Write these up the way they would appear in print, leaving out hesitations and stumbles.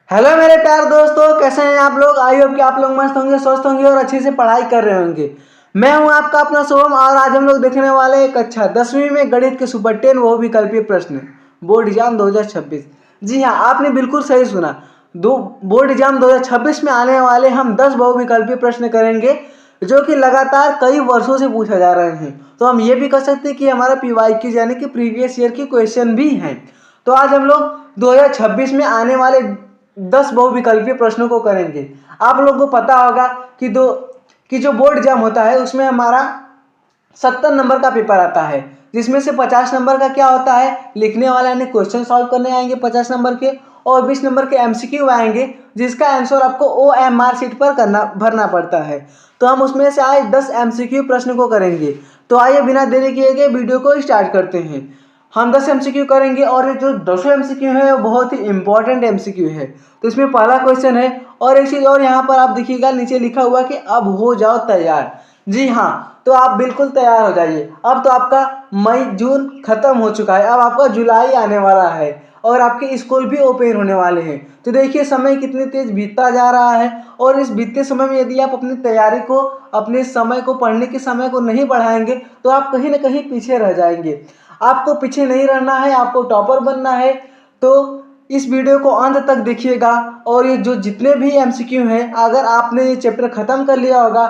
Hello मेरे प्यार दोस्तों, कैसे हैं आप लोग। आई होप कि आप लोग मस्त होंगे, स्वस्थ होंगे और अच्छे से पढ़ाई कर रहे होंगे। मैं हूं आपका अपना शुभम और आज हम लोग देखने वाले एक अच्छा 10वीं में गणित के सुपर 10 बहुविकल्पीय प्रश्न बोर्ड एग्जाम 2026। जी हाँ, आपने बिल्कुल सही सुना। दो बोर्ड एग्जाम 2026 में आने वाले हम 10 बहुविकल्पीय प्रश्न करेंगे जो कि लगातार कई वर्षों से पूछा जा रहे हैं। तो हम ये भी कह सकते हैं कि हमारा PYQ यानी कि प्रीवियस ईयर की क्वेश्चन भी हैं। तो आज हम लोग 2026 में आने वाले 10 बहुविकल्पीय प्रश्नों को करेंगे। आप लोगों को पता होगा कि जो बोर्ड एग्जाम होता है उसमें हमारा 70 नंबर का पेपर आता है, जिसमें से 50 नंबर का क्या होता है, लिखने वाले यानी क्वेश्चन सॉल्व करने आएंगे 50 नंबर के, और 20 नंबर के MCQ आएंगे जिसका आंसर आपको OMR शीट पर भरना पड़ता है। तो हम उसमें से आज 10 MCQ प्रश्न को करेंगे। तो आइए बिना देरी किए गए वीडियो को स्टार्ट करते हैं। हम 10 MCQ करेंगे और ये जो 10 MCQ है वो बहुत ही इंपॉर्टेंट MCQ है। तो इसमें पहला क्वेश्चन है, और एक चीज़ और यहाँ पर आप देखिएगा नीचे लिखा हुआ कि अब हो जाओ तैयार। जी हाँ, तो आप बिल्कुल तैयार हो जाइए। अब तो आपका मई जून खत्म हो चुका है, अब आपका जुलाई आने वाला है और आपके स्कूल भी ओपन होने वाले हैं। तो देखिए समय कितनी तेज बीतता जा रहा है, और इस बीतते समय में यदि आप अपनी तैयारी को, अपने समय को, पढ़ने के समय को नहीं बढ़ाएंगे तो आप कहीं ना कहीं पीछे रह जाएंगे। आपको पीछे नहीं रहना है, आपको टॉपर बनना है। तो इस वीडियो को अंत तक देखिएगा, और ये जो जितने भी MCQ हैं, अगर आपने ये चैप्टर खत्म कर लिया होगा।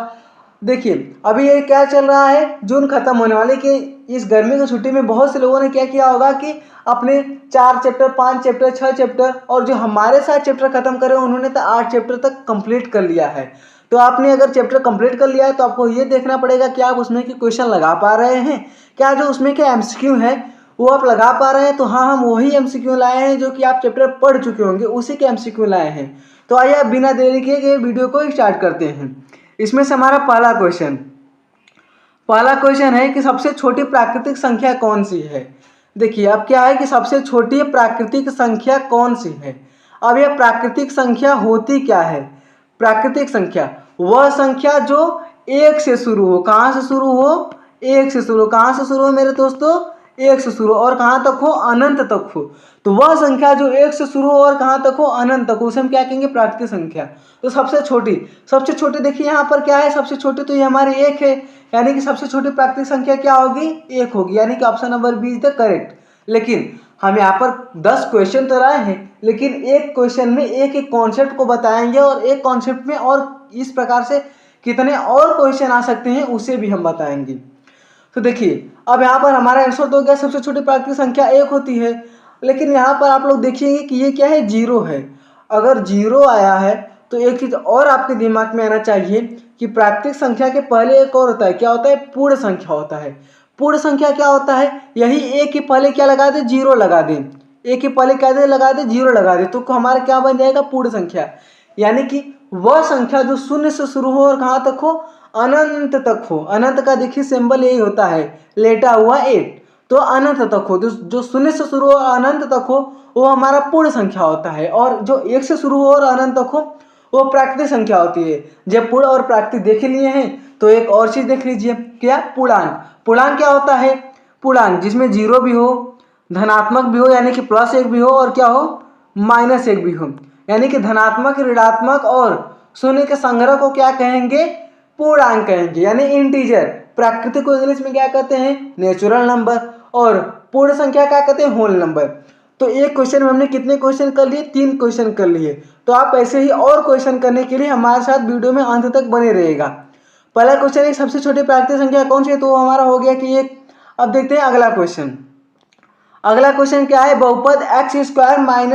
देखिए अभी ये क्या चल रहा है, जून खत्म होने वाले कि इस गर्मी की छुट्टी में बहुत से लोगों ने क्या किया होगा कि अपने 4 चैप्टर, 5 चैप्टर, 6 चैप्टर, और जो हमारे साथ चैप्टर खत्म करे उन्होंने तो 8 चैप्टर तक कंप्लीट कर लिया है। तो आपने अगर चैप्टर कंप्लीट कर लिया है तो आपको ये देखना पड़ेगा कि आप उसमें के क्वेश्चन लगा पा रहे हैं क्या, जो उसमें के MCQ है वो आप लगा पा रहे हैं। तो हाँ, हम वही MCQ लाए हैं जो कि आप चैप्टर पढ़ चुके होंगे, उसी के MCQ लाए हैं। तो आइए आप बिना देरी किए वीडियो को स्टार्ट करते हैं। इसमें से हमारा पहला क्वेश्चन है कि सबसे छोटी प्राकृतिक संख्या कौन सी है। देखिए अब क्या है कि सबसे छोटी प्राकृतिक संख्या कौन सी है। अब यह प्राकृतिक संख्या होती क्या है। प्राकृतिक संख्या वह संख्या जो एक से शुरू हो। कहाँ से शुरू हो, एक से शुरू। कहाँ से शुरू हो मेरे दोस्तों, एक से शुरू, और कहाँ तक हो, अनंत तक हो। तो वह संख्या जो एक से शुरू हो और कहाँ तक हो, अनंत तक हो, उसे हम क्या कहेंगे, प्राकृतिक संख्या। तो सबसे छोटी देखिए यहाँ पर क्या है, सबसे छोटी तो ये हमारी एक है, यानी कि सबसे छोटी प्राकृतिक संख्या क्या होगी, एक होगी, यानी कि option number B is the correct. लेकिन हम यहाँ पर 10 क्वेश्चन तो लाए हैं, लेकिन एक क्वेश्चन में एक एक कॉन्सेप्ट को बताएंगे, और एक कॉन्सेप्ट में और इस प्रकार से कितने और क्वेश्चन आ सकते हैं उसे भी हम बताएंगे। तो देखिए अब यहाँ पर हमारा आंसर तो हो गया, सबसे छोटी प्राकृतिक संख्या एक होती है। लेकिन यहाँ पर आप लोग देखिएंगे कि ये क्या है, जीरो है। अगर जीरो आया है तो एक चीज और आपके दिमाग में आना चाहिए कि प्राकृतिक संख्या के पहले एक और होता है, क्या होता है, पूर्ण संख्या होता है। पूर्ण संख्या क्या होता है, यही एक के पहले क्या लगा दे, जीरो लगा दे। एक के पहले क्या दे, लगा दे, जीरो लगा दे, तो हमारा क्या बन जाएगा, पूर्ण संख्या। यानी कि वह संख्या जो शून्य से शुरू हो और कहाँ तक हो, अनंत तक हो। अनंत का देखिए सिंबल यही होता है, लेटा हुआ 8। तो अनंत तक हो, जो शून्य से शुरू हो अनंत तक हो वो हमारा पूर्ण संख्या होता है, और जो एक से शुरू हो और अनंत तक हो वो प्राकृतिक संख्या होती है। जब पूर्ण और प्राकृतिक देख लिए हैं तो एक और चीज देख लीजिए, क्या, पूर्णांक। पूर्णांक क्या होता है, पूर्णांक जिसमें जीरो भी हो, धनात्मक भी हो यानी कि +1 भी हो, और क्या हो, -1 भी हो। यानी कि धनात्मक, ऋणात्मक और शून्य के संग्रह को क्या कहेंगे, पूर्णांक कहेंगे, यानी इंटीजर। प्राकृतिक को इंग्लिश में क्या कहते हैं, नेचुरल नंबर, और पूर्ण संख्या क्या कहते हैं, होल नंबर। तो एक क्वेश्चन में हमने कितने क्वेश्चन कर लिए, 3 क्वेश्चन कर लिए। तो आप ऐसे ही और क्वेश्चन करने के लिए हमारे साथ वीडियो में अंत तक बने रहेगा। पहला क्वेश्चन है सबसे छोटी प्राकृतिक संख्या कौन सी है, तो हमारा हो गया कि एक। अब देखते हैं अगला क्वेश्चन। अगला क्वेश्चन क्या है, बहुपद x²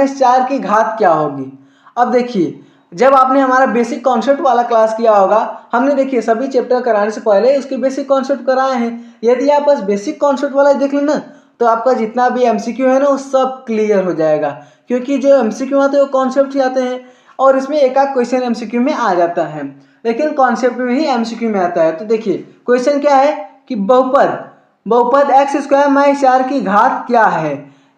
- 4 की घात क्या होगी। अब देखिए जब आपने हमारा बेसिक कॉन्सेप्ट वाला क्लास किया होगा, हमने देखिए सभी चैप्टर कराने से पहले उसके बेसिक कॉन्सेप्ट कराए हैं। यदि आप बस बेसिक कॉन्सेप्ट वाला देख लेना तो आपका जितना भी MCQ है ना वो सब क्लियर हो जाएगा, क्योंकि जो MCQ आते हैं वो कॉन्सेप्ट ही आते हैं, और इसमें एक आध क्वेश्चन MCQ में आ जाता है, लेकिन कॉन्सेप्ट में ही MCQ में आता है। तो देखिए क्वेश्चन क्या है कि बहुपद x² - 4 की घात क्या है।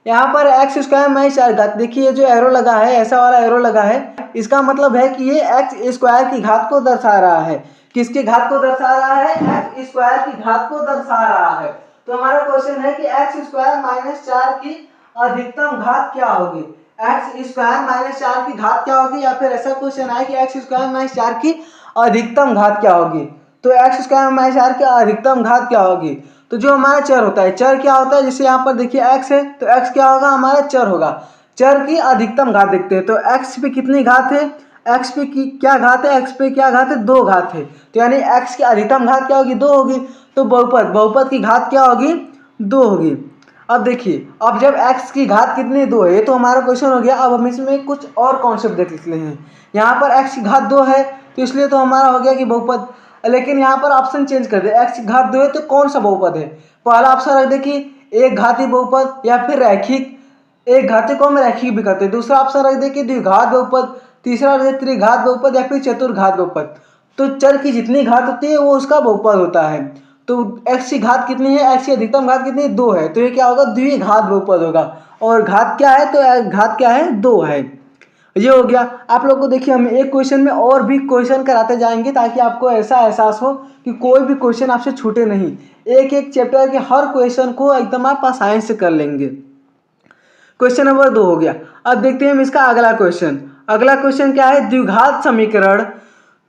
यहाँ पर x² - 4 घात, देखिए जो एरो लगा है, ऐसा वाला एरो लगा है, इसका मतलब है कि ये x² की घात को दर्शा रहा है। किसकी घात को दर्शा रहा है, x² की घात को दर्शा रहा है। तो हमारा क्वेश्चन है कि x² - 4 की अधिकतम घात क्या होगी। एक्स स्क्वायर माइनस 4 की घात क्या होगी, या फिर ऐसा क्वेश्चन आए कि एक्स स्क्वायर माइनस 4 की अधिकतम घात क्या होगी। तो एक्स स्क्वायर माइनस 4 की अधिकतम घात क्या होगी, तो जो हमारा चर होता है, चर क्या होता है, जैसे यहाँ पर देखिए एक्स है तो एक्स क्या होगा, हमारा चर होगा, चर की अधिकतम घात देखते हैं। तो एक्स पे कितनी घात है, एक्स पे की क्या घात है, एक्स पे क्या घात है, 2 घात है। तो यानी एक्स की अधिकतम घात क्या होगी, 2 होगी। तो बहुपद, बहुपद की घात क्या होगी, 2 होगी। अब देखिए, अब जब x की घात कितनी 2 है, ये तो हमारा क्वेश्चन हो गया। अब हम इसमें कुछ और कॉन्सेप्ट देख लेते हैं। यहाँ पर x की घात 2 है तो इसलिए तो हमारा हो गया कि बहुपद। लेकिन यहाँ पर ऑप्शन चेंज कर दे, x की घात 2 है तो कौन सा बहुपद है। पहला ऑप्शन रख दे कि एक घाती बहुपद या फिर रैखिक, एक घाती को हम रैखिक भी कहते हैं। दूसरा ऑप्शन रख दे कि द्विघात बहुपद, तीसरा रख दे त्रिघात बहुपद या फिर चतुर्घात बहुपद। तो चर की जितनी घात होती है वो उसका बहुपद होता है। तो x की घात कितनी है, x की अधिकतम घात कितनी है, 2 है। तो ये क्या होगा, द्विघात बहुपद होगा। और घात क्या है, तो घात क्या है, 2 है। ये हो गया। आप लोग को देखिए, हम एक क्वेश्चन में और भी क्वेश्चन कराते जाएंगे ताकि आपको ऐसा एहसास हो कि कोई भी क्वेश्चन आपसे छूटे नहीं। एक एक चैप्टर के हर क्वेश्चन को एकदम आप आसानी से कर लेंगे। क्वेश्चन नंबर 2 हो गया। अब देखते हैं हम इसका अगला क्वेश्चन। अगला क्वेश्चन क्या है, द्विघात समीकरण,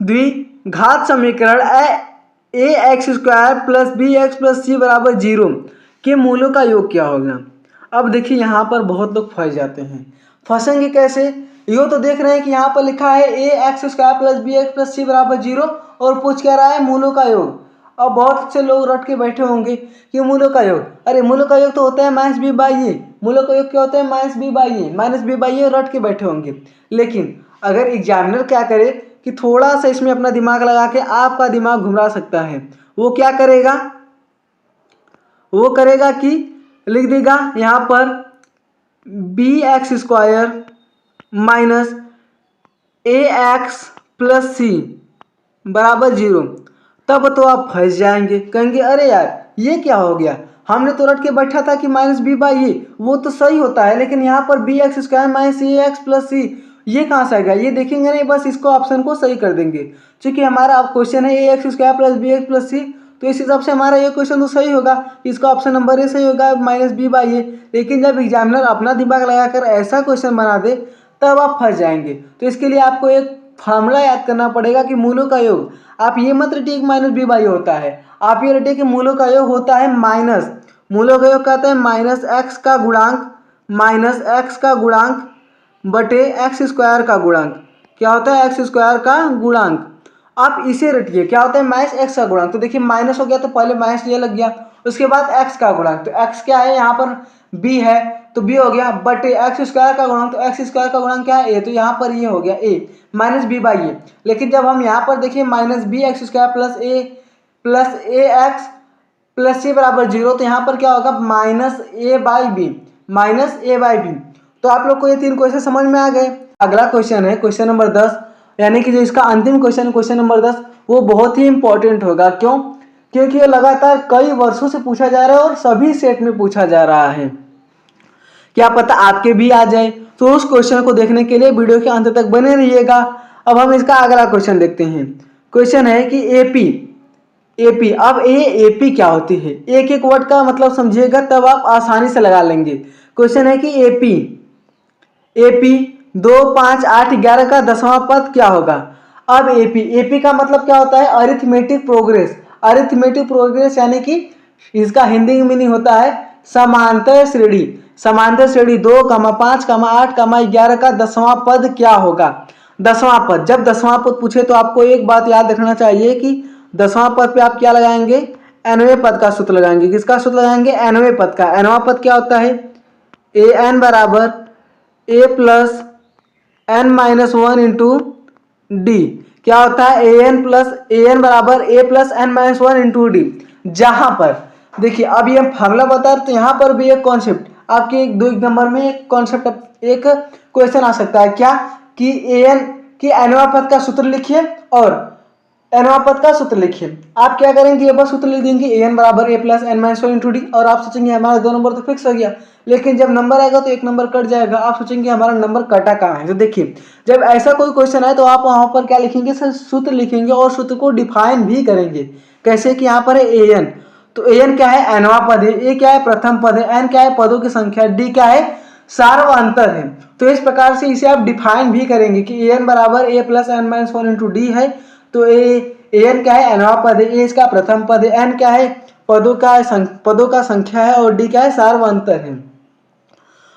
द्विघात समीकरण a x square plus b x plus c बराबर 0 के मूलों का योग क्या होगा। अब देखिए, यहाँ पर बहुत लोग फंस जाते हैं। फंसेंगे कैसे, यो तो देख रहे हैं कि यहाँ पर लिखा है a x square plus b x plus c बराबर 0 और पूछ क्या रहा है, मूलों का योग। अब बहुत से लोग रट के बैठे होंगे कि मूलों का योग, अरे मूलों का योग तो होता है माइनस बी बाई ए, मूलों का योग क्या होता है, minus b by a, minus b by a, रट के बैठे होंगे। लेकिन अगर एग्जामिनर क्या करे कि थोड़ा सा इसमें अपना दिमाग लगा के आपका दिमाग घुमा सकता है, वो क्या करेगा, वो करेगा कि लिख देगा यहाँ पर बी एक्स स्क्वायर माइनस ए एक्स प्लस सी बराबर 0। तब तो आप फंस जाएंगे, कहेंगे अरे यार ये क्या हो गया, हमने तो रट के बैठा था कि माइनस बी बाई ए, वो तो सही होता है, लेकिन यहाँ पर बी एक्स स्क्वायर माइनस ए एक्स प्लस सी ये कहाँ से आ गया। ये देखेंगे नहीं, बस इसको ऑप्शन को सही कर देंगे। क्योंकि हमारा अब क्वेश्चन है a x square plus b x plus c, तो इस हिसाब से हमारा ये क्वेश्चन तो सही होगा, इसका ऑप्शन नंबर ए सही होगा, माइनस बी बाई ए। लेकिन जब एग्जामिनर अपना दिमाग लगाकर ऐसा क्वेश्चन बना दे तब आप फंस जाएंगे। तो इसके लिए आपको एक फार्मूला याद करना पड़ेगा कि मूलों का योग, आप ये मत रटिए कि माइनस बी बाई होता है, आप ये रटिए कि मूलों का योग होता है माइनस, मूलों का योग कहते हैं माइनस एक्स का गुणांक, माइनस एक्स का गुणांक बटे एक्स स्क्वायर का गुणांक। क्या होता है, एक्स स्क्वायर का गुणांक। आप इसे रटिए, क्या होता है, माइनस एक्स का गुणांक। तो देखिए माइनस हो गया तो पहले माइनस ये लग गया, उसके बाद एक्स का गुणांक, तो एक्स क्या है यहाँ पर बी है तो बी हो गया, बटे एक्स स्क्वायर का गुणांक, तो एक्स स्क्वायर का गुणांक क्या है, ए, तो यहाँ पर ये हो गया a minus b by a. लेकिन जब हम यहाँ पर देखिए minus b x square plus a x plus c बराबर 0, तो यहाँ पर क्या होगा, minus a by b, minus a by b. तो आप लोग को ये 3 क्वेश्चन समझ में आ गए। अगला क्वेश्चन है क्वेश्चन नंबर 10, यानी कि जो इसका अंतिम क्वेश्चन क्वेश्चन नंबर 10, वो बहुत ही इंपॉर्टेंट होगा। क्यों, क्योंकि ये लगातार कई वर्षों से पूछा जा रहा है और सभी सेट में पूछा जा रहा है। क्या पता आपके भी आ जाए, तो उस क्वेश्चन को देखने के लिए वीडियो के अंत तक बने रहिएगा। अब हम इसका अगला क्वेश्चन देखते हैं। क्वेश्चन है कि एपी, एपी, अब एपी क्या होती है, एक एक वर्ड का मतलब समझिएगा तब आप आसानी से लगा लेंगे। क्वेश्चन है कि एपी 2, 5, 8, 11 का 10वां पद क्या होगा। अब एपी का मतलब क्या होता है, अरिथमेटिक प्रोग्रेस, अरिथमेटिक प्रोग्रेस यानी कि इसका हिंदी में मीनिंग होता है समांतर श्रेणी, समांतर श्रेणी 2, 5, 8, 11 का 10वां पद क्या होगा। 10वां पद, जब 10वां पद पूछे तो आपको एक बात याद रखना चाहिए कि 10वां पद पे आप क्या लगाएंगे, nवें पद का सूत्र लगाएंगे। किसका सूत्र लगाएंगे, nवें पद का। nवां पद क्या होता है, ए एन बराबर a plus n minus 1 into d. क्या होता है, ए एन बराबर a plus n minus 1 into d. जहां पर देखिए अब ये फार्मूला बता रहे, तो यहाँ पर भी एक कॉन्सेप्ट आपके 2 नंबर में एक कॉन्सेप्ट एक क्वेश्चन आ सकता है, क्या कि ए एन की nवां पद का सूत्र लिखिए और nवां पद का सूत्र लिखिए। आप क्या करेंगे, ये बस सूत्र लिख देंगे ए एन बराबर a plus n minus 1 into d, और आप सोचेंगे हमारा 2 नंबर तो फिक्स हो गया। लेकिन जब नंबर आएगा तो 1 नंबर कट जाएगा, आप सोचेंगे हमारा नंबर कटा कहाँ है। तो देखिए जब ऐसा कोई क्वेश्चन आए तो आप वहाँ पर क्या लिखेंगे, सर सूत्र लिखेंगे और सूत्र को डिफाइन भी करेंगे। कैसे कि यहाँ पर है ए एन, तो ए एन क्या है, nवां पद है, ए क्या है, प्रथम पद है, एन क्या है, पदों की संख्या, डी क्या है, सार व अंतर है। तो इस प्रकार से इसे आप डिफाइन भी करेंगे कि ए एन बराबर a plus n minus one into d है। तो ए एन क्या है, एनवा पद है, ए इसका प्रथम पद है, एन क्या है, पदों का संख्या है, और डी क्या है, सार व अंतर है।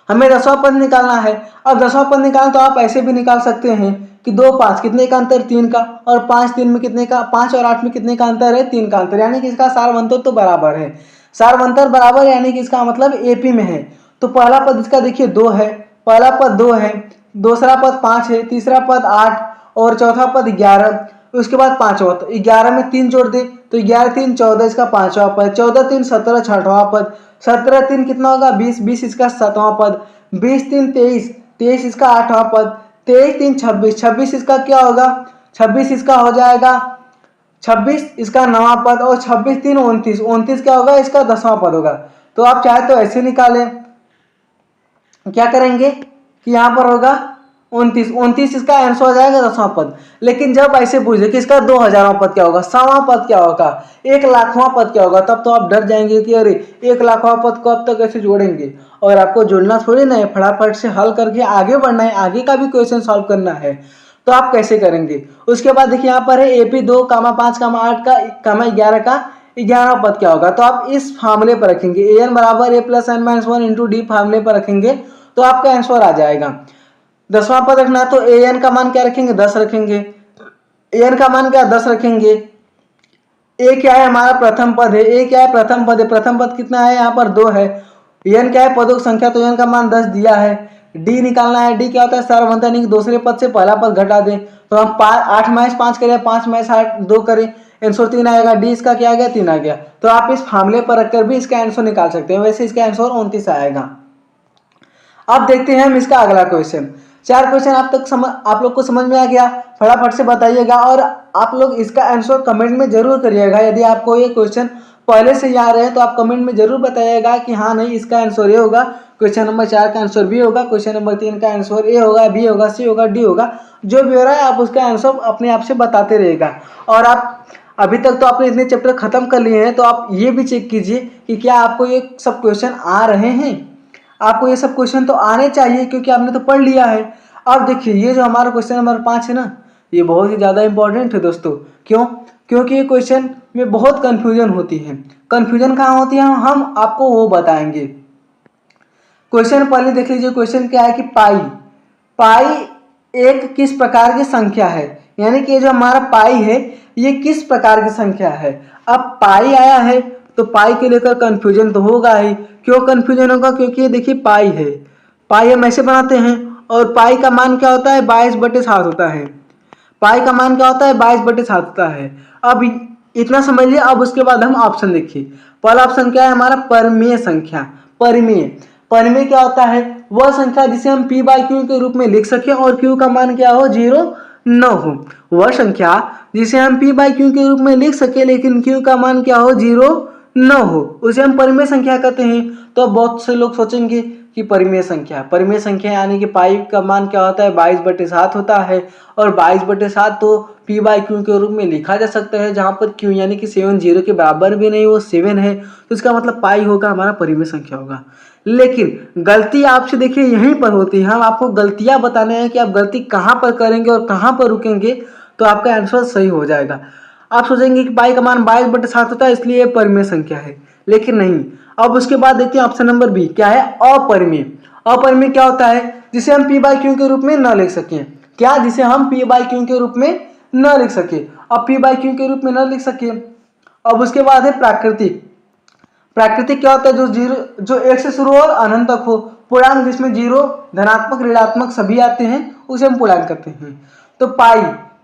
हमें 10वां पद निकालना है। अब 10वां पद निकालना तो आप ऐसे भी निकाल सकते हैं कि 2 5 कितने का अंतर, 3 का, और 5 3 में कितने का, 5 और 8 में कितने का अंतर है, 3 का अंतर, यानी कि इसका सारवंतर तो बराबर है। सारवंतर बराबर यानी कि इसका मतलब एपी में है। तो पहला पद इसका देखिए 2 है, पहला पद 2 है, दूसरा पद 5 है, तीसरा पद 8 और चौथा पद 11, उसके बाद पांचवा। तो 11 में 3 जोड़ दे तो 11 3 14, इसका पांचवा पद, 14 3 17 छठवां पद, 17 3 कितना होगा 20, 20 इसका सातवां पद, 20 3 23, 23 इसका आठवां पद, 23 3 26, 26 इसका क्या होगा, 26 इसका हो जाएगा 26 इसका नवां पद, और 26 3 29, 29 क्या होगा, इसका 10वां पद होगा। तो आप चाहे तो ऐसे निकालें, क्या करेंगे कि यहाँ पर होगा 29, 29 इसका आंसर हो जाएगा 10वां पद। लेकिन जब ऐसे पूछे कि इसका 2000वां पद क्या होगा, 100वां पद क्या होगा, 1,00,000वां पद क्या होगा, तब तो आप डर जाएंगे कि अरे 1,00,000वां पद को अब तक कैसे जोड़ेंगे। और आपको जोड़ना थोड़ी ना है, फटाफट से हल करके आगे बढ़ना है, आगे का भी क्वेश्चन सॉल्व करना है। तो आप कैसे करेंगे। उसके बाद देखिए यहाँ पर है AP 2, 5, 8 का 11 का 11वां पद क्या होगा। तो आप इस फार्मूले पर रखेंगे, ए एन बराबर a plus n minus one into d फार्मूले पर रखेंगे तो आपका आंसर आ जाएगा। 10वां पद रखना तो ए एन का मान क्या रखेंगे, 10 रखेंगे। ए एन का मान क्या 10 रखेंगे। ए क्या है, हमारा प्रथम पद है, ए क्या है, प्रथम पद है, प्रथम पद कितना है, यहाँ पर 2 है। एन क्या है, पदों की संख्या, तो एन का मान 10 दिया है। डी निकालना है, डी क्या होता है, सारवंतर, यानी कि दूसरे पद से पहला पद घटा दें। तो हम 8 माइनस 5 करें, 5 माइनस 8 2 करें, आंसर 3 आएगा। डी इसका क्या आ गया, 3 आ गया। तो आप इस फार्मूले पर रखकर भी इसका आंसर निकाल सकते हैं। वैसे इसका आंसर 29 आएगा। अब देखते हैं हम इसका अगला क्वेश्चन। 4 क्वेश्चन आप लोग को समझ में आ गया, फटाफट से बताइएगा, और आप लोग इसका आंसर कमेंट में जरूर करिएगा। यदि आपको ये क्वेश्चन पहले से याद रहे तो आप कमेंट में जरूर बताइएगा कि हाँ नहीं इसका आंसर ये होगा, क्वेश्चन नंबर 4 का आंसर बी होगा, क्वेश्चन नंबर 3 का आंसर ए होगा, बी होगा, सी होगा, डी होगा। जो भी हो रहा है आप उसका आंसर अपने आप से बताते रहिएगा। और आप अभी तक तो आपने इतने चैप्टर खत्म कर लिए हैं, तो आप ये भी चेक कीजिए कि क्या आपको ये सब क्वेश्चन आ रहे हैं। आपको ये सब क्वेश्चन तो आने चाहिए क्योंकि आपने तो पढ़ लिया है। अब देखिए ये जो हमारा क्वेश्चन नंबर 5 है ना, ये बहुत ही ज़्यादा इंपॉर्टेंट है दोस्तों। क्यों? क्योंकि ये क्वेश्चन में बहुत कन्फ्यूजन होती है। कन्फ्यूजन कहाँ होती है हम आपको वो बताएंगे। क्वेश्चन पहले देख लीजिए, क्वेश्चन क्या है कि पाई एक किस प्रकार की संख्या है, यानी कि ये जो हमारा पाई है ये किस प्रकार की संख्या है। अब पाई आया है तो पाई के लेकर कन्फ्यूजन तो होगा ही। क्यों कन्फ्यूजन होगा, क्योंकि ये देखिए पाई है, पाई हम ऐसे बनाते हैं, और पाई का मान क्या होता है, 22/7 होता है। पाई का मान क्या होता है, 22/7 होता है। अब इतना समझ लिया। अब उसके बाद हम ऑप्शन देखिए। पहला ऑप्शन क्या है हमारा, परिमेय संख्या। परिमेय क्या होता है, वह संख्या जिसे हम p/q के रूप में लिख सके और q का मान क्या हो, 0 न हो। वह संख्या जिसे हम p/q के रूप में लिख सके लेकिन q का मान क्या हो, 0 न हो, उसे हम परिमेय संख्या कहते हैं। तो बहुत से लोग सोचेंगे कि परिमेय संख्या यानी कि पाई का मान क्या होता है, 22/7 होता है, और 22/7 तो p/q के रूप में लिखा जा सकता है, जहाँ पर q यानी कि 7 0 के बराबर भी नहीं, वो 7 है, तो इसका मतलब पाई होगा हमारा परिमेय संख्या होगा। लेकिन गलती आपसे देखिए यहीं पर होती है। हम आपको गलतियां बताने हैं कि आप गलती कहाँ पर करेंगे और कहाँ पर रुकेंगे तो आपका आंसर सही हो जाएगा। आप सोचेंगे कि पाई का मान 22/7 होता है इसलिए परिमेय संख्या है, लेकिन नहीं। अब उसके बाद देखते हैं ऑप्शन नंबर बी क्या है, अपरिमेय। अपरिमेय क्या होता है, जिसे हम p/q के रूप में न लिख सकें। क्या, जिसे हम p/q के रूप में न लिख सके। अब p/q के रूप में न लिख सके। अब उसके बाद है प्राकृतिक। प्राकृतिक क्या होता है, जो 1 से शुरू हो और अनंत तक हो। पूर्णांक जिसमें 0 धनात्मक ऋणात्मक सभी आते हैं उसे हम पूर्णांक कहते हैं। तो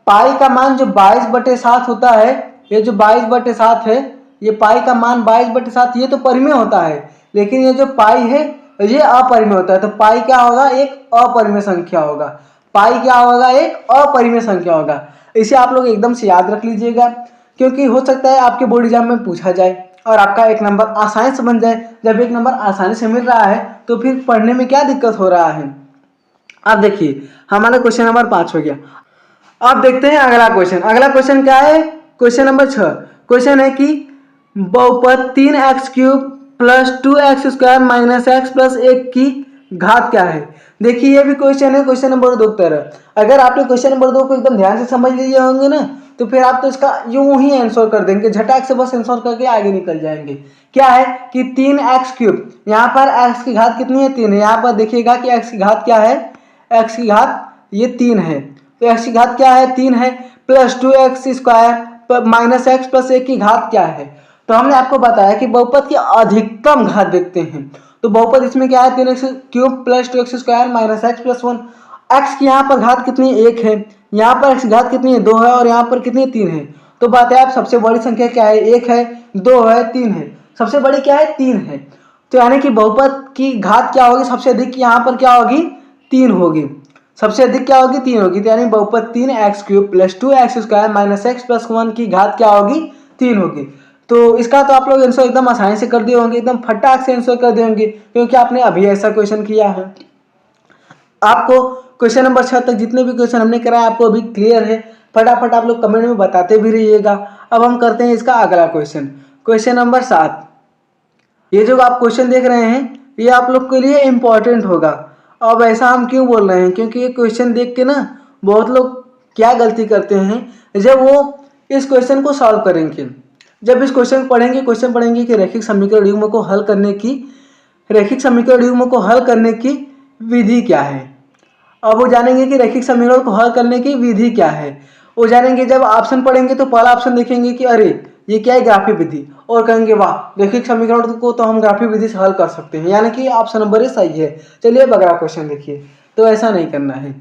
पाई का मान जो 22/7 होता है, ये जो 22/7 है, ये पाई का मान 22/7 ये तो परिमेय होता है, लेकिन ये जो पाई है ये अपरिमेय होता है। तो पाई क्या होगा, एक अपरिमेय संख्या होगा। पाई क्या होगा, एक अपरिमेय संख्या होगा। इसे आप लोग एकदम से याद रख लीजिएगा, क्योंकि हो सकता है आपके बोर्ड एग्जाम में पूछा जाए और आपका 1 नंबर आसानी से बन जाए। जब 1 नंबर आसानी से मिल रहा है तो फिर पढ़ने में क्या दिक्कत हो रहा है। अब देखिए हमारा क्वेश्चन नंबर 5 हो गया। अब देखते हैं अगला क्वेश्चन। अगला क्वेश्चन क्या है, क्वेश्चन नंबर 6। क्वेश्चन है कि बहुपद 3x³ + 2x² - x + 1 की घात क्या है। देखिए ये भी क्वेश्चन है क्वेश्चन नंबर 2 की तरह। अगर आपने क्वेश्चन नंबर 2 को एकदम ध्यान से समझ लिए होंगे ना तो फिर आप तो इसका यूं ही आंसर कर देंगे, झटाक से बस आंसर करके आगे निकल जाएंगे। क्या है कि 3x3, यहाँ पर x की घात कितनी है 3 है। यहाँ पर देखिएगा कि x की घात क्या है, x की घात ये 3 है, तो x की घात क्या है 3 है, plus 2x² minus x plus 1 की घात क्या है। तो हमने आपको बताया कि बहुपद की अधिकतम घात देखते हैं, तो बहुपद इसमें क्या है 3x³ plus 2x² minus x plus 1। x की यहाँ पर घात कितनी है 1 है, यहाँ पर x की घात कितनी है 2 है और यहाँ पर कितनी 3 है। तो बात है आप सबसे बड़ी संख्या क्या है 1 है 2 है 3 है, सबसे बड़ी क्या है 3 है। तो यानी कि बहुपद की घात क्या होगी सबसे अधिक, यहाँ पर क्या होगी 3 होगी, सबसे अधिक क्या होगी 3 होगी। तो यानी बहुपद 3x³ plus 2x² minus x plus 1 की घात क्या होगी 3 होगी। तो इसका तो आप लोग आंसर एकदम आसानी से कर दिए होंगे, एकदम फटाक से आंसर कर दिए होंगे क्योंकि आपने अभी ऐसा क्वेश्चन किया है। आपको क्वेश्चन नंबर 6 तक जितने भी क्वेश्चन हमने कराए आपको अभी क्लियर है, फटाफट आप लोग कमेंट में बताते भी रहिएगा। अब हम करते हैं इसका अगला क्वेश्चन, क्वेश्चन नंबर 7। ये जो आप क्वेश्चन देख रहे हैं ये आप लोग के लिए इम्पोर्टेंट होगा। अब ऐसा हम क्यों बोल रहे हैं, क्योंकि ये क्वेश्चन देख के ना बहुत लोग क्या गलती करते हैं, जब वो इस क्वेश्चन को सॉल्व करेंगे, जब इस क्वेश्चन पढ़ेंगे कि रैखिक समीकरण युग्म को हल करने की, रैखिक समीकरण युग्म को हल करने की विधि क्या है। अब वो जानेंगे कि रैखिक समीकरण को हल करने की विधि क्या है, वो जानेंगे। जब ऑप्शन पढ़ेंगे तो पहला ऑप्शन देखेंगे कि अरे ये क्या है ग्राफीय विधि, और कहेंगे वाह रैखिक समीकरण को तो हम ग्राफीय विधि से हल कर सकते हैं, यानी कि ऑप्शन नंबर ये सही है। चलिए अब अगला क्वेश्चन देखिए। तो ऐसा नहीं करना है,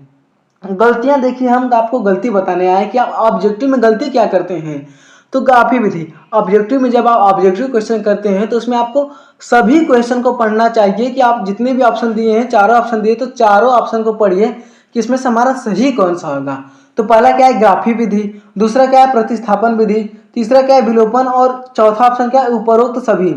गलतियां देखिए हम आपको गलती बताने आए कि आप ऑब्जेक्टिव में गलती क्या करते हैं। तो ग्राफीय विधि ऑब्जेक्टिव में जब आप ऑब्जेक्टिव क्वेश्चन करते हैं तो उसमें आपको सभी क्वेश्चन को पढ़ना चाहिए कि आप जितने भी ऑप्शन दिए हैं, चारों ऑप्शन दिए तो चारों ऑप्शन को पढ़िए कि इसमें से हमारा सही कौन सा होगा। तो पहला क्या है ग्राफीय विधि, दूसरा क्या है प्रतिस्थापन विधि, तीसरा क्या है विलोपन, और चौथा ऑप्शन क्या है उपरोक्त सभी।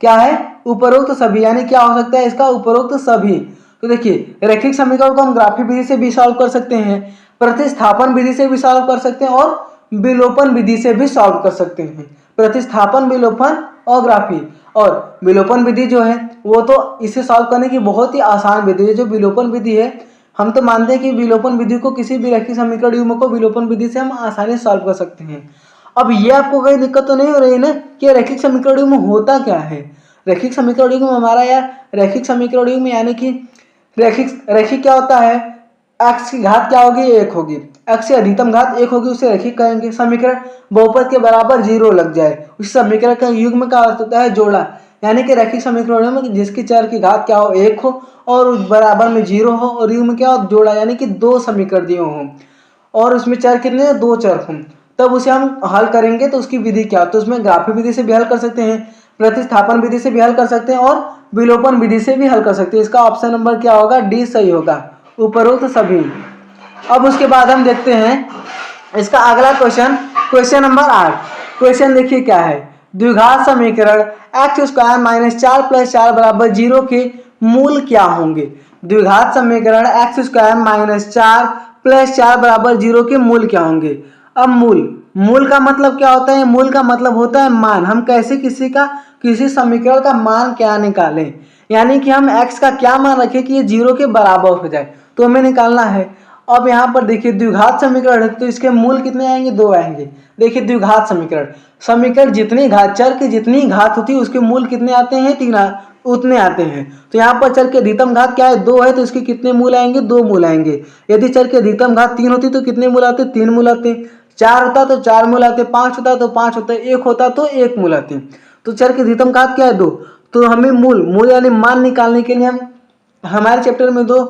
क्या है उपरोक्त सभी, यानी क्या हो सकता है इसका उपरोक्त सभी। तो देखिए रैखिक समीकरण को हम ग्राफीय विधि से भी सॉल्व कर सकते हैं, प्रतिस्थापन विधि से भी सॉल्व कर सकते हैं और विलोपन विधि से भी सॉल्व कर सकते हैं। प्रतिस्थापन विलोपन और ग्राफीय, और विलोपन विधि जो है वो तो इसे सॉल्व करने की बहुत ही आसान विधि है। जो विलोपन विधि है हम तो मानते हैं कि विलोपन विधि को किसी भी रैखिक समीकरण युग्म को विलोपन विधि से हम आसानी से सॉल्व कर सकते हैं। अब ये आपको कोई दिक्कत तो नहीं हो रही ना कि रैखिक समीकरण युग्म होता क्या है। रैखिक समीकरण युग्म हमारा यार रैखिक समीकरण युग्म यानी कि रैखिक क्या होता है, x की घात क्या होगी 1 होगी, x की अधिकतम घात 1 होगी, उसे रैखिक कहेंगे। समीकरण बहुपद के बराबर 0 लग जाए उस समीकरण का युग्म का अर्थ होता है जोड़ा, यानी कि रैखिक समीकरण में जिसकी चर की घात क्या हो 1 हो और बराबर में 0 हो और युग्म क्या हो जोड़ा, यानी कि 2 समीकरण दिए हों और उसमें चर कितने हैं 2 चर हों, तब उसे हम हल करेंगे। तो उसकी विधि क्या, तो उसमें ग्राफीय विधि से भी हल कर सकते हैं, प्रतिस्थापन विधि से भी हल कर सकते हैं और विलोपन विधि से भी हल कर सकते हैं। इसका ऑप्शन नंबर क्या होगा डी सही होगा, उपरोक्त सभी। अब उसके बाद हम देखते हैं इसका अगला क्वेश्चन, क्वेश्चन नंबर 8। क्वेश्चन देखिए क्या है, द्विघात समीकरण x² माइनस 4 प्लस 4 बराबर 0 के मूल क्या होंगे। द्विघात समीकरण x² माइनस 4 प्लस 4 बराबर 0 के मूल क्या होंगे। अब मूल का मतलब क्या होता है, मूल का मतलब होता है मान। हम कैसे किसी समीकरण का मान क्या निकालें, यानी कि हम x का क्या मान रखें कि ये 0 के बराबर हो जाए, तो हमें निकालना है। अब यहाँ पर देखिए द्विघात समीकरण है तो इसके मूल कितने आएंगे 2 आएंगे। देखिए द्विघात समीकरण जितनी घात चर की जितनी घात होती है उसके मूल कितने आते हैं 3 उतने आते हैं। तो यहाँ पर चर की अधिकतम घात क्या है 2 है तो इसके कितने मूल आएंगे 2 मूल आएंगे। यदि चर की अधिकतम घात 3 होती तो कितने मूल आते 3 मूल आते, 4 होता तो 4 मूल आते, 5 होता तो 5 होते, 1 होता तो 1 मूल आते। तो चर की अधिकतम घात क्या है 2, तो हमें मूल यानी मान निकालने के लिए हम हमारे चैप्टर में 2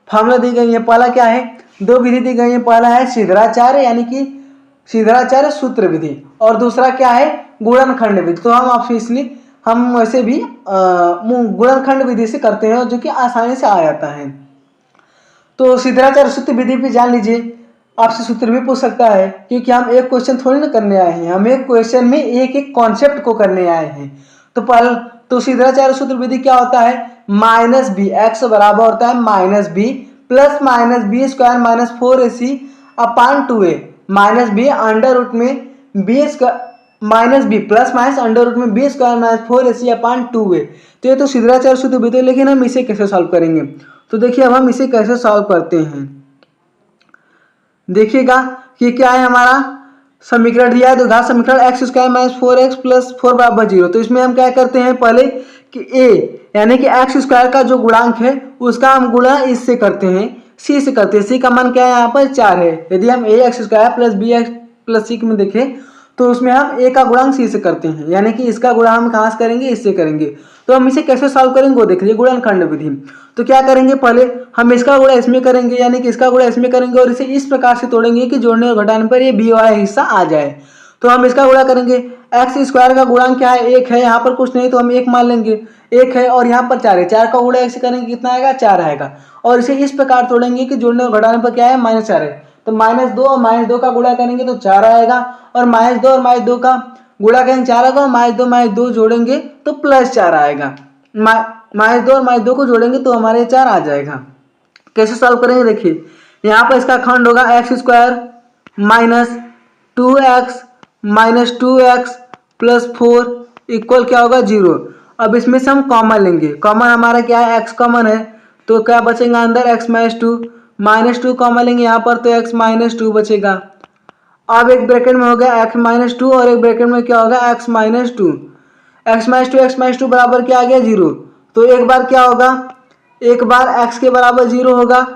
फार्मूला दी गई है। पहला क्या है 2 विधि दी गई है, पहला है सीधराचार्य यानी कि सीधराचार्य सूत्र विधि और दूसरा क्या है गुणनखंड विधि। तो हम ऑब्वियसली हम वैसे भी गुणनखंड विधि से करते हैं जो कि आसानी से आ जाता है। तो सीधराचार्य सूत्र विधि भी जान लीजिए, आपसे सूत्र भी पूछ सकता है क्योंकि हम एक क्वेश्चन थोड़ी ना करने आए हैं, हम एक क्वेश्चन में एक एक कॉन्सेप्ट को करने आए हैं। तो सीधराचार्य सूत्र विधि क्या होता है माइनस बी, एक्स बराबर होता है minus b plus minus b square minus 4ac upon 2a minus b under root में b minus b plus minus under root में b square minus 4ac upon 2a। तो ये तो सीधा चार शुद्ध भी थे, लेकिन हम इसे कैसे सॉल्व करेंगे? तो देखिए अब हम इसे कैसे सॉल्व करते हैं। देखिएगा कि क्या है, हमारा समीकरण दिया है द्विघात समीकरण x square minus 4x plus 4 बराबर 0। तो इसमें हम क्या करते हैं पहले कि a यानी कि एक्स स्क्वायर का जो गुणांक है उसका हम गुणा इससे करते हैं, c से करते हैं। c का मान क्या है, यहाँ पर 4 है। यदि हम a x square plus b x plus c में देखें तो उसमें हम a का गुणांक c से करते हैं, यानी कि इसका गुणा हम कहाँ से करेंगे, इससे करेंगे। तो हम इसे कैसे सॉल्व करेंगे वो देख लीजिए, गुणनखंड विधि। तो क्या करेंगे, पहले हम इसका गुणा इसमें करेंगे, यानी कि इसका गुणा इसमें करेंगे और इसे इस प्रकार से तोड़ेंगे कि जोड़ने और घटाने पर ये बी वाला हिस्सा आ जाए। तो हम इसका गुणा करेंगे, एक्स स्क्वायर का गुणांक क्या है, 1 है, यहाँ पर कुछ नहीं तो हम 1 मान लेंगे, 1 है और यहाँ पर 4 है, 4 का गुणा 1 से करेंगे कितना आएगा, 4 आएगा। और इसे इस प्रकार तोड़ेंगे कि जोड़ने और घटाने पर क्या है, -4 है। तो -2 और -2 का गुणा करेंगे तो 4 आएगा, और -2 और -2 का गुणा करेंगे 4 आएगा, और -2 जोड़ेंगे तो +4 आएगा। -2 और -2 को जोड़ेंगे तो हमारे 4 आ जाएगा। कैसे सॉल्व करेंगे, देखिए यहाँ पर इसका खंड होगा x square minus 2x minus 2x plus 4 equal क्या होगा, 0। अब इसमें से हम कॉमन लेंगे, कॉमन हमारा क्या है, x कॉमन है, तो क्या बचेगा अंदर x माइनस 2 कॉमन लेंगे यहाँ पर तो x माइनस 2 बचेगा। अब एक ब्रैकेट में हो गया x माइनस 2 और एक ब्रैकेट में क्या होगा x माइनस 2, x माइनस 2 बराबर क्या आ गया, 0। तो एक बार क्या होगा, एक बार x के बराबर 0 होगा,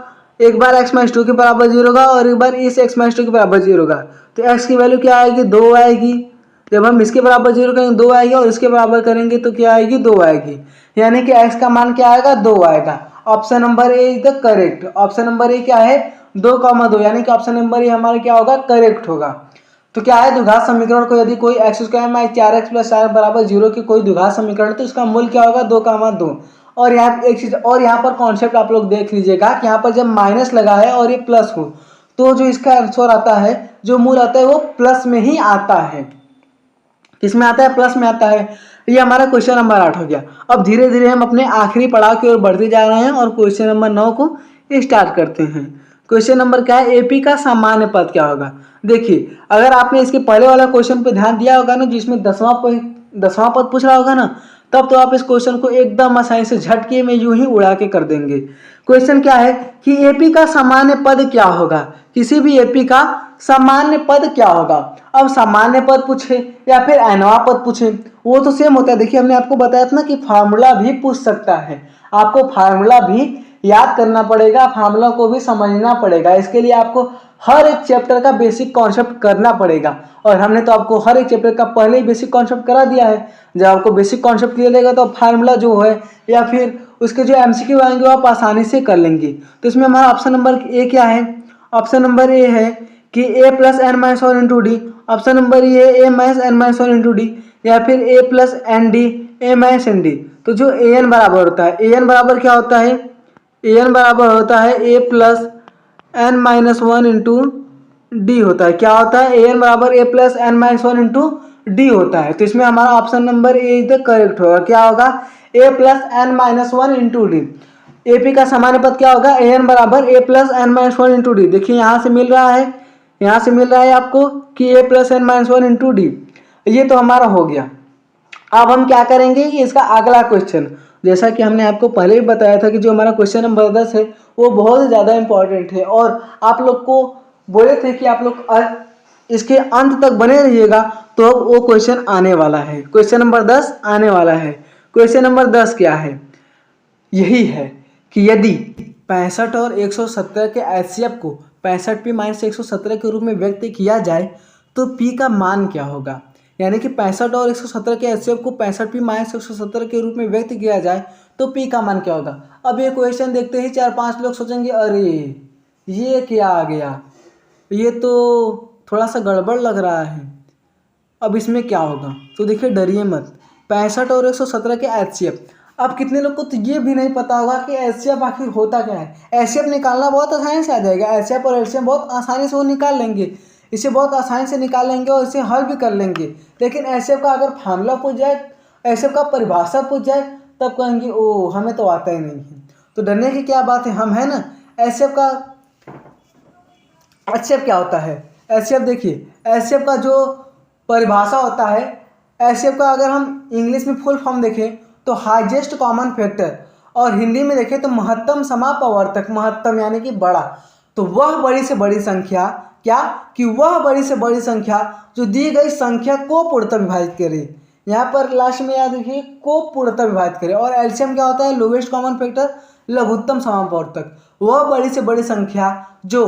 एक बार x माइनस 2 के बराबर 0 होगा और एक बार इस x माइनस 2 के बराबर 0 होगा। तो x की वैल्यू क्या आएगी, 2 आएगी। जब हम इसके बराबर 0 करेंगे 2 आएगी और इसके बराबर करेंगे तो क्या आएगी, 2 आएगी, यानी कि x का मान क्या आएगा, 2 आएगा। Option number a is the correct. Option number ए क्या है, 2,2, यानी कि ऑप्शन नंबर ए हमारा क्या होगा, करेक्ट होगा। तो क्या है, द्विघात समीकरण को यदि कोई x square minus 4x plus 4 बराबर 0 की कोई द्विघात समीकरण तो इसका मूल क्या होगा, 2,2। और यहाँ एक चीज और, यहाँ पर कॉन्सेप्ट आप लोग देख लीजिएगा कि यहाँ पर जब माइनस लगा है और ये प्लस हो तो जो इसका आंसर आता है, जो मूल आता है वो प्लस में ही आता है। किसमें आता है, प्लस में आता है। ये हमारा क्वेश्चन नंबर 8 हो गया। अब धीरे धीरे हम अपने आखिरी पड़ाव की ओर बढ़ते जा रहे हैं और क्वेश्चन नंबर 9 को स्टार्ट करते हैं। क्वेश्चन नंबर क्या है, एपी का सामान्य पद क्या होगा। देखिए अगर आपने इसके पहले वाला क्वेश्चन पे ध्यान दिया होगा ना, जिसमें 10वां पद पूछ रहा होगा ना, तब तो आप इस क्वेश्चन को एकदम आसानी से झटके में यूं ही उड़ा के कर देंगे। क्वेश्चन क्या है कि एपी का सामान्य पद क्या होगा, किसी भी एपी का सामान्य पद क्या होगा। अब सामान्य पद पूछे या फिर एनवा पद पूछे वो तो सेम होता है। देखिए हमने आपको बताया था ना कि फार्मूला भी पूछ सकता है, आपको फार्मूला भी याद करना पड़ेगा, फार्मूला को भी समझना पड़ेगा। इसके लिए आपको हर एक चैप्टर का बेसिक कॉन्सेप्ट करना पड़ेगा, और हमने तो आपको हर एक चैप्टर का पहले ही बेसिक कॉन्सेप्ट करा दिया है। जब आपको बेसिक कॉन्सेप्ट क्लियर रहेगा तो फार्मूला जो है या फिर उसके जो एमसीक्यू आएंगे वो आप आसानी से कर लेंगे। तो इसमें हमारा ऑप्शन नंबर ए क्या है, ऑप्शन नंबर ए है कि a plus n minus one into d. Option number a minus n minus one into d, या फिर a plus n d, a minus n d. तो जो ए एन बराबर होता है, ए एन बराबर क्या होता है, ए एन बराबर होता है a plus n minus one into d होता है। क्या होता है, ए एन बराबर a plus n minus one into d होता है। तो इसमें हमारा option number a is the correct होगा। क्या होगा, a plus n minus one into d. AP का सामान्य पद क्या होगा, ए एन बराबर a plus n minus one into d. देखिए यहाँ से मिल रहा है, यहाँ से मिल रहा है आपको कि a plus n minus one into d. ये तो हमारा हो गया। अब हम क्या करेंगे कि इसका अगला क्वेश्चन, जैसा कि हमने आपको पहले भी बताया था कि जो हमारा क्वेश्चन नंबर 10 है वो बहुत ज़्यादा इंपॉर्टेंट है, और आप लोग को बोले थे कि आप लोग इसके अंत तक बने रहिएगा, तो अब वो क्वेश्चन आने वाला है। क्वेश्चन नंबर 10 आने वाला है। क्वेश्चन नंबर 10 क्या है, यही है कि यदि 65 और 117 के एचसीएफ को 65p माइनस 117 के रूप में व्यक्त किया जाए तो p का मान क्या होगा। यानी कि 65 और 117 के एचसीएफ को 65p माइनस 117 के रूप में व्यक्त किया जाए तो p का मान क्या होगा। अब ये क्वेश्चन देखते ही 4-5 लोग सोचेंगे अरे ये क्या आ गया, ये तो थोड़ा सा गड़बड़ लग रहा है, अब इसमें क्या होगा। तो देखिए डरिए मत, 65 और 117 के एचसीएफ। अब कितने लोग को तो ये भी नहीं पता होगा कि एचसीएफ आखिर होता क्या है। एचसीएफ निकालना बहुत आसानी से आ जाएगा, एचसीएफ और एलसीएम बहुत आसानी से वो निकाल लेंगे, इसे बहुत आसानी से निकाल लेंगे और इसे हल भी कर लेंगे। लेकिन एचसीएफ का अगर फार्मूला पूछ जाए, एचसीएफ का परिभाषा पूछ जाए, तब कहेंगे ओ हमें तो आता ही नहीं है। तो डरने की क्या बात है, हम है ना। एचसीएफ क्या होता है, एचसीएफ देखिए, एचसीएफ का जो परिभाषा होता है एचसीएफ का। अगर हम इंग्लिश में फुल फॉर्म देखें तो हाईएस्ट कॉमन फैक्टर, और हिंदी में देखें तो महत्तम समापवर्तक, महत्तम यानी कि बड़ा। तो वह बड़ी से बड़ी संख्या, क्या कि वह बड़ी से बड़ी संख्या जो दी गई संख्या को पूर्णतः विभाजित करे। यहाँ पर लास्ट में याद रखिए को पूर्णतः विभाजित करे। और एलसीएम क्या होता है? लोवेस्ट कॉमन फैक्टर, लघुत्तम समापवर्तक। वह बड़ी से बड़ी संख्या जो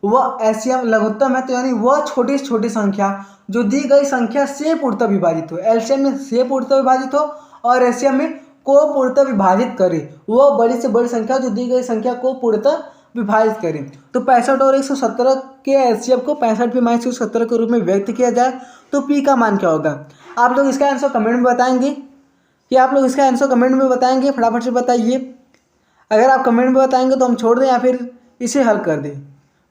वह एलसीएम लघुत्तम है, तो यानी वह छोटी से छोटी संख्या जो दी गई संख्या से पूर्णतः विभाजित हो। एलसीएम में से पूर्णतः विभाजित हो और एलसीएम में को पूर्णतः विभाजित करे। वह बड़ी से बड़ी संख्या जो दी गई संख्या को पूर्णतः विभाजित करें। तो 65 और 117 के एचसीएफ को 65 p माइनस 117 के रूप में व्यक्त किया जाए तो पी का मान क्या होगा? आप लोग इसका आंसर कमेंट में बताएंगे कि आप लोग इसका आंसर कमेंट में बताएंगे? फटाफट से बताइए। अगर आप कमेंट में बताएंगे तो हम छोड़ दें या फिर इसे हल कर दें?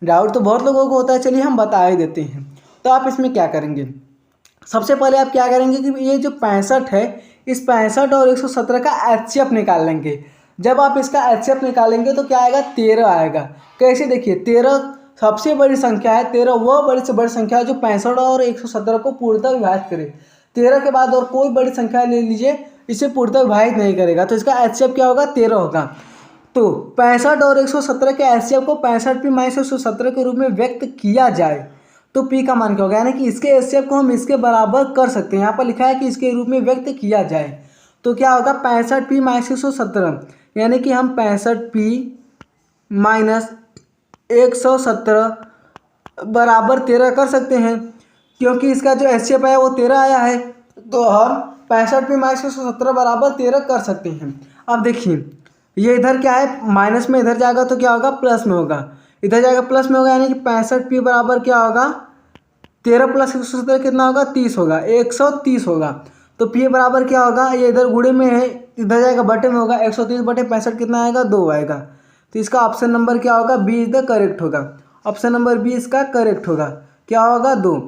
डाउट तो बहुत लोगों को होता है, चलिए हम बता ही देते हैं। तो आप इसमें क्या करेंगे? सबसे पहले आप क्या करेंगे कि ये जो 65 है, इस 65 और 117 का एचसीएफ निकाल लेंगे। जब आप इसका एचसीएफ निकालेंगे तो क्या आएगा? 13 आएगा। कैसे? देखिए 13 सबसे बड़ी संख्या है। 13 वह बड़ी से बड़ी संख्या है जो 65 और 117 को पूर्णतः विभाजित करे। 13 के बाद और कोई बड़ी संख्या ले लीजिए, इसे पूर्णतः विभाजित नहीं करेगा, तो इसका एचसीएफ क्या होगा? 13 होगा। तो 65 और 117 के एचसीएफ को 65 p माइनस 117 के रूप में व्यक्त किया जाए तो पी का मान क्या होगा? यानी कि इसके एचसीएफ को हम इसके बराबर कर सकते हैं। यहाँ पर लिखा है कि इसके रूप में व्यक्त किया जाए तो क्या होगा? 65 p माइनस 117, यानी कि हम 65 p माइनस 117 बराबर 13 कर सकते हैं, क्योंकि इसका जो एचसीएफ है वो 13 आया है। तो हम 65 p माइनस 117 बराबर 13 कर सकते हैं। अब देखिए ये इधर क्या है? माइनस में इधर जाएगा तो क्या होगा? प्लस में होगा। इधर जाएगा प्लस में होगा, यानी कि 65 p बराबर क्या होगा? 13 प्लस 117 कितना होगा? 30 होगा, 130 होगा। तो p बराबर क्या होगा? ये इधर गुणे में है, इधर जाएगा बटे में होगा। 130 बटे 65 कितना आएगा? 2 आएगा। तो इसका ऑप्शन नंबर क्या होगा? बी इज द करेक्ट होगा। ऑप्शन नंबर बी इसका करेक्ट होगा। क्या होगा? 2।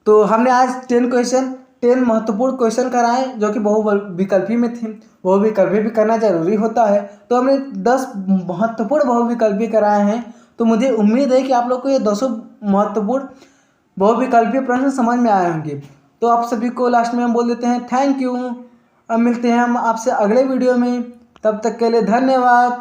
तो हमने आज 10 महत्वपूर्ण क्वेश्चन कराए जो कि बहुविकल्पी में थे। बहुविकल्पी भी करना जरूरी होता है, तो हमने 10 महत्वपूर्ण बहुविकल्पी कराए हैं। तो मुझे उम्मीद है कि आप लोग को ये 200 महत्वपूर्ण बहुविकल्पीय प्रश्न समझ में आए होंगे। तो आप सभी को लास्ट में हम बोल देते हैं थैंक यू। अब मिलते हैं हम आपसे अगले वीडियो में, तब तक के लिए धन्यवाद।